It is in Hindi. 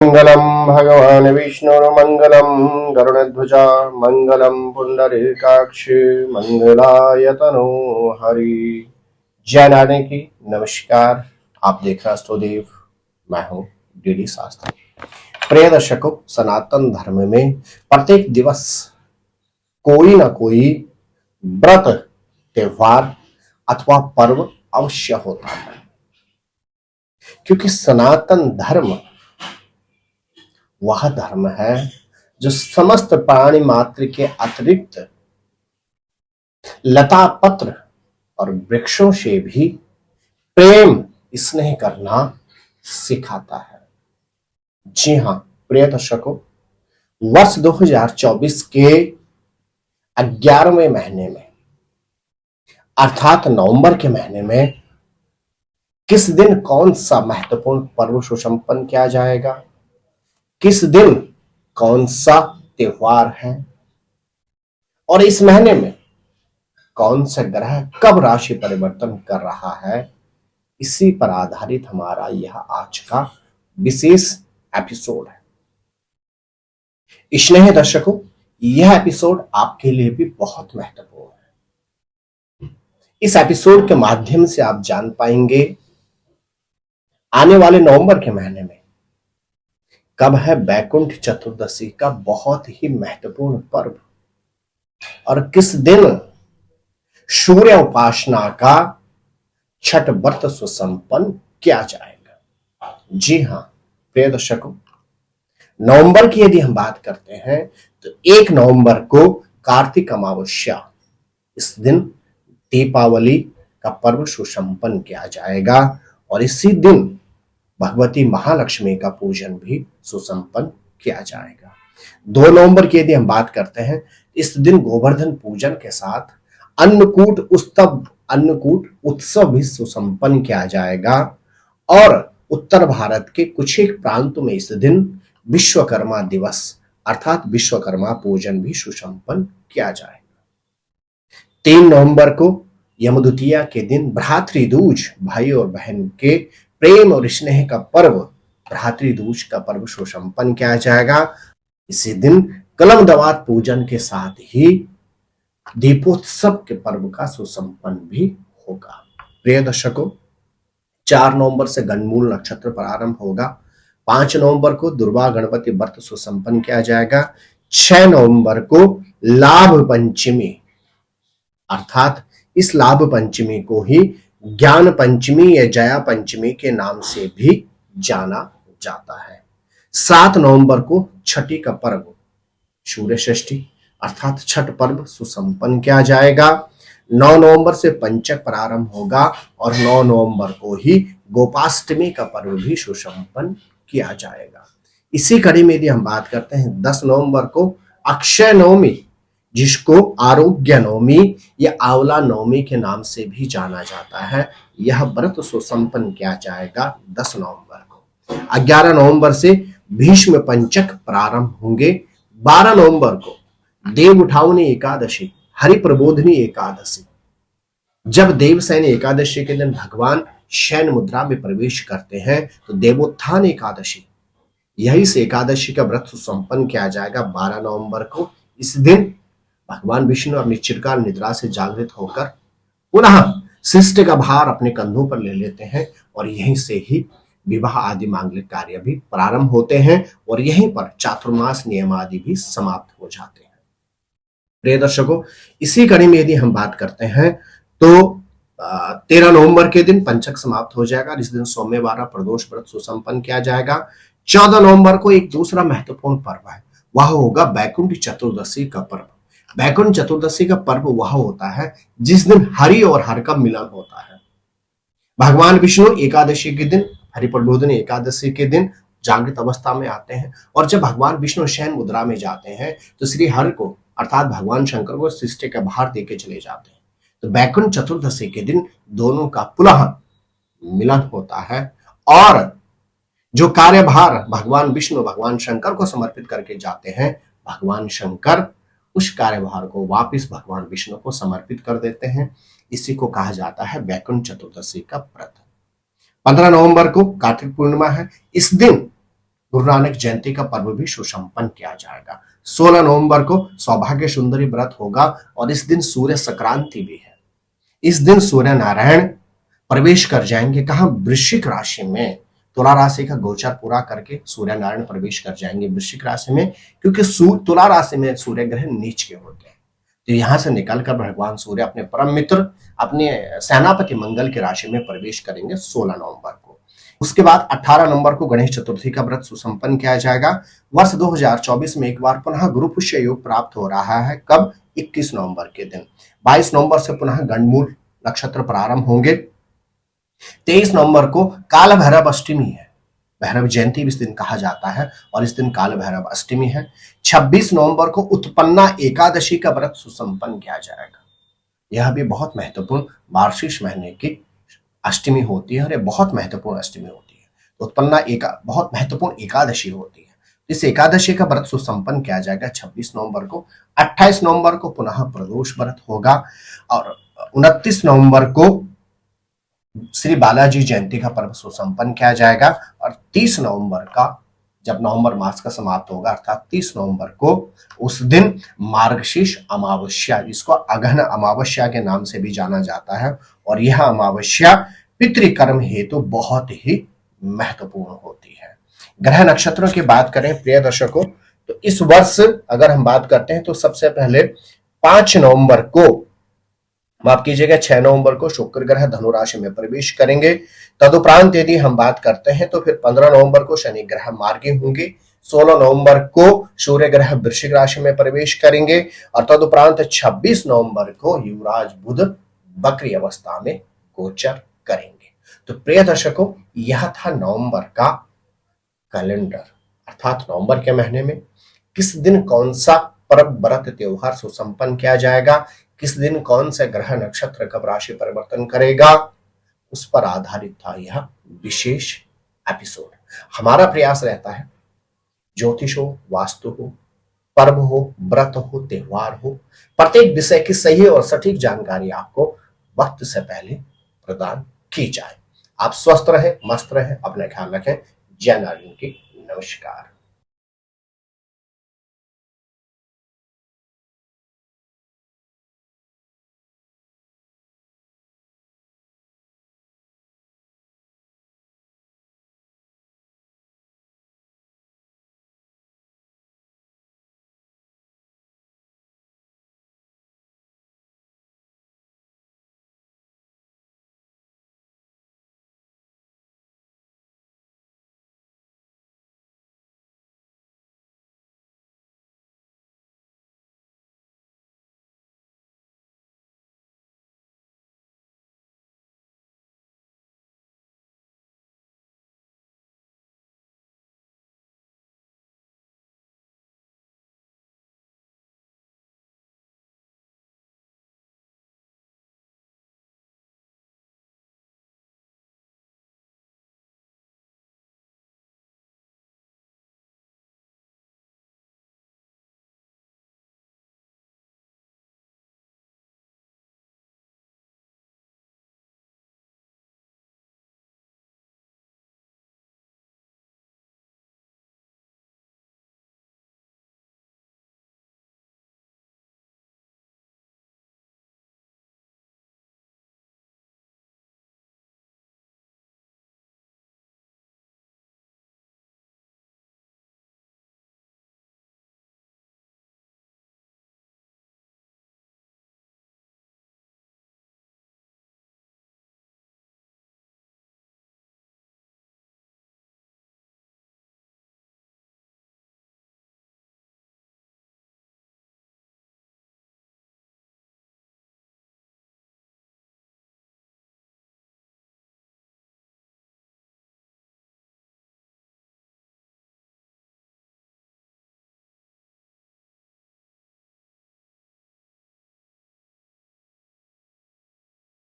मंगलम भगवान विष्णुर्मंगलम गरुड़ध्वजा मंगलम पुंडरीकाक्ष मंगलायतनो हरि। जय नारायण की नमस्कार। आप देख रहे अस्ट्रोदेव, मैं हूं डीडी शास्त्री। प्रिय दर्शकों, सनातन धर्म में प्रत्येक दिवस कोई ना कोई व्रत, त्योहार अथवा पर्व अवश्य होता है, क्योंकि सनातन धर्म वह धर्म है जो समस्त प्राणी मात्र के अतिरिक्त लता पत्र और वृक्षों से भी प्रेम स्नेह करना सिखाता है। जी हां प्रिय दर्शकों, वर्ष 2024 के 11वें महीने में अर्थात नवंबर के महीने में किस दिन कौन सा महत्वपूर्ण पर्व सुसंपन्न किया जाएगा, किस दिन कौन सा त्योहार है और इस महीने में कौन सा ग्रह कब राशि परिवर्तन कर रहा है, इसी पर आधारित हमारा यह आज का विशेष एपिसोड है। स्नेह दर्शकों, यह एपिसोड आपके लिए भी बहुत महत्वपूर्ण है। इस एपिसोड के माध्यम से आप जान पाएंगे आने वाले नवंबर के महीने में कब है बैकुंठ चतुर्दशी का बहुत ही महत्वपूर्ण पर्व और किस दिन सूर्य उपासना का छठ व्रत सुसंपन्न किया जाएगा। जी हां प्रिय दर्शकों, नवंबर की यदि हम बात करते हैं तो 1 नवंबर को कार्तिक अमावस्या, इस दिन दीपावली का पर्व सुसंपन्न किया जाएगा और इसी दिन भगवती महालक्ष्मी का पूजन भी सुसंपन्न किया जाएगा। 2 नवंबर की यदि हम बात करते हैं, इस दिन गोवर्धन पूजन के साथ अन्नकूट उत्सव भी सुसंपन्न किया जाएगा और उत्तर भारत के कुछ एक प्रांतों में इस दिन विश्वकर्मा दिवस अर्थात विश्वकर्मा पूजन भी सुसंपन्न किया जाएगा। 3 नवंबर को यमद्वितीया के दिन भ्रातृदूज, भाई और बहन के प्रेम और स्नेह का पर्व भ्रातृदूज का पर्व सुसंपन्न किया जाएगा। इसी दिन कलमदवात पूजन के साथ ही दीपोत्सव के पर्व का सुसंपन्न भी होगा। प्रिय दर्शकों, 4 नवंबर से गणमूल नक्षत्र प्रारंभ होगा। 5 नवंबर को दुर्गा गणपति व्रत सुसंपन्न किया जाएगा। 6 नवंबर को लाभ पंचमी अर्थात इस लाभ पंचमी को ही ज्ञान पंचमी या जया पंचमी के नाम से भी जाना जाता है। 7 नवंबर को छठी का पर्व सूर्य षष्ठी अर्थात छठ पर्व सुसंपन्न किया जाएगा। 9 नवंबर से पंचक प्रारंभ होगा और 9 नवंबर को ही गोपाष्टमी का पर्व भी सुसंपन्न किया जाएगा। इसी कड़ी में यदि हम बात करते हैं, 10 नवंबर को अक्षय नवमी, जिसको आरोग्य नवमी या आंवला नवमी के नाम से भी जाना जाता है, यह व्रत सुसंपन्न किया जाएगा 10 नवंबर को। 11 नवंबर से भीष्म पंचक प्रारंभ होंगे। 12 नवंबर को देव उठावनी एकादशी, हरि प्रबोधनी एकादशी, जब देवसेन एकादशी के दिन भगवान शयन मुद्रा में प्रवेश करते हैं तो देवोत्थान एकादशी, यही से एकादशी का व्रत सुसंपन्न किया जाएगा 12 नवंबर को। इस दिन भगवान विष्णु अपनी चिरकाल निद्रा से जागृत होकर पुनः सृष्टि का भार अपने कंधों पर ले लेते हैं और यहीं से ही विवाह आदि मांगलिक कार्य भी प्रारंभ होते हैं और यहीं पर चातुर्मास नियम आदि भी समाप्त हो जाते हैं। प्रिय दर्शकों, इसी कड़ी में यदि हम बात करते हैं तो 13 नवंबर के दिन पंचक समाप्त हो जाएगा। इस दिन सोमवार प्रदोष व्रत सुसंपन्न किया जाएगा। 14 नवंबर को एक दूसरा महत्वपूर्ण पर्व है, वह होगा बैकुंठ चतुर्दशी का पर्व। बैकुंठ चतुर्दशी का पर्व वह होता है जिस दिन हरि और हर का मिलन होता है। भगवान विष्णु एकादशी के दिन, हरि प्रबोधनी एकादशी के दिन जागृत अवस्था में आते हैं और जब भगवान विष्णु शयन मुद्रा में जाते हैं तो श्री हरि को अर्थात भगवान शंकर को सृष्टि का भार देके चले जाते हैं। तो बैकुंठ चतुर्दशी के दिन दोनों का पुनः मिलन होता है और जो कार्यभार भगवान विष्णु भगवान शंकर को समर्पित करके जाते हैं, भगवान शंकर उस कार्यभार को वापस भगवान विष्णु को समर्पित कर देते हैं। इसी को कहा जाता है बैकुंठ चतुर्दशी का व्रत। 15 नवंबर को कार्तिक पूर्णिमा है। इस दिन गुरु नानक जयंती का पर्व भी सुसंपन्न किया जाएगा। 16 नवंबर को सौभाग्य सुंदरी व्रत होगा और इस दिन सूर्य संक्रांति भी है। इस दिन सूर्य नारायण प्रवेश कर जाएंगे कहा, वृश्चिक राशि में। तुला राशि का गोचर पूरा करके सूर्य नारायण प्रवेश कर जाएंगे वृश्चिक राशि में, क्योंकि तुला राशि में सूर्य ग्रह नीच के होते हैं। तो यहां से निकलकर भगवान सूर्य अपने परम मित्र, अपने सेनापति मंगल की राशि में प्रवेश करेंगे 16 नवंबर को। उसके बाद 18 नवंबर को गणेश चतुर्थी का व्रत सुसंपन्न किया जाएगा। वर्ष 2024 में एक बार पुनः गुरु पुष्य योग प्राप्त हो रहा है। कब? 21 नवंबर के दिन। 22 नवंबर से पुनः गंडमूल नक्षत्र प्रारंभ होंगे। 23 नवंबर को काल भैरव अष्टमी है, भैरव जयंती इस दिन कहा जाता है और इस दिन काल भैरव अष्टमी है। 26 नवंबर को उत्पन्ना एकादशी का व्रत सुसंपन्न किया जाएगा। यह भी बहुत महत्वपूर्ण मार्गशीर्ष महीने की अष्टमी होती है और यह बहुत महत्वपूर्ण अष्टमी होती है। तो उत्पन्ना बहुत महत्वपूर्ण एकादशी होती है। इस एकादशी का व्रत सुसंपन्न किया जाएगा 26 नवंबर को। 28 नवंबर को पुनः प्रदोष व्रत होगा और 29 नवंबर को श्री बालाजी जयंती का पर्व सुसंपन्न किया जाएगा। और 30 नवंबर का, जब नवंबर मास का समाप्त होगा, अर्थात 30 नवंबर को, उस दिन मार्गशीर्ष अमावस्या, जिसको अगहन अमावस्या के नाम से भी जाना जाता है, और यह अमावस्या पितृकर्म हेतु बहुत ही महत्वपूर्ण होती है। ग्रह नक्षत्रों की बात करें प्रिय दर्शकों, तो इस वर्ष अगर हम बात करते हैं तो सबसे पहले 5 नवंबर को, माफ कीजिएगा 6 नवंबर को शुक्र ग्रह धनु राशि में प्रवेश करेंगे। तदुपरांत यदि हम बात करते हैं तो फिर 15 नवंबर को शनि ग्रह मार्गी होंगे। 16 नवंबर को सूर्य ग्रह वृश्चिक राशि में प्रवेश करेंगे और तदुपरांत 26 नवंबर को युवराज बुध बकरी अवस्था में गोचर करेंगे। तो प्रिय दर्शकों, यह था नवंबर का कैलेंडर, अर्थात नवंबर के महीने में किस दिन कौन सा पर्व व्रत त्योहार सुसंपन्न किया जाएगा, किस दिन कौन से ग्रह नक्षत्र कब राशि परिवर्तन करेगा, उस पर आधारित था यह विशेष एपिसोड। हमारा प्रयास रहता है ज्योतिष हो, वास्तु हो, पर्व हो, व्रत हो, त्योहार हो, प्रत्येक विषय की सही और सटीक जानकारी आपको वक्त से पहले प्रदान की जाए। आप स्वस्थ रहें, मस्त रहें, अपना ख्याल रखें। जय नारायण की नमस्कार।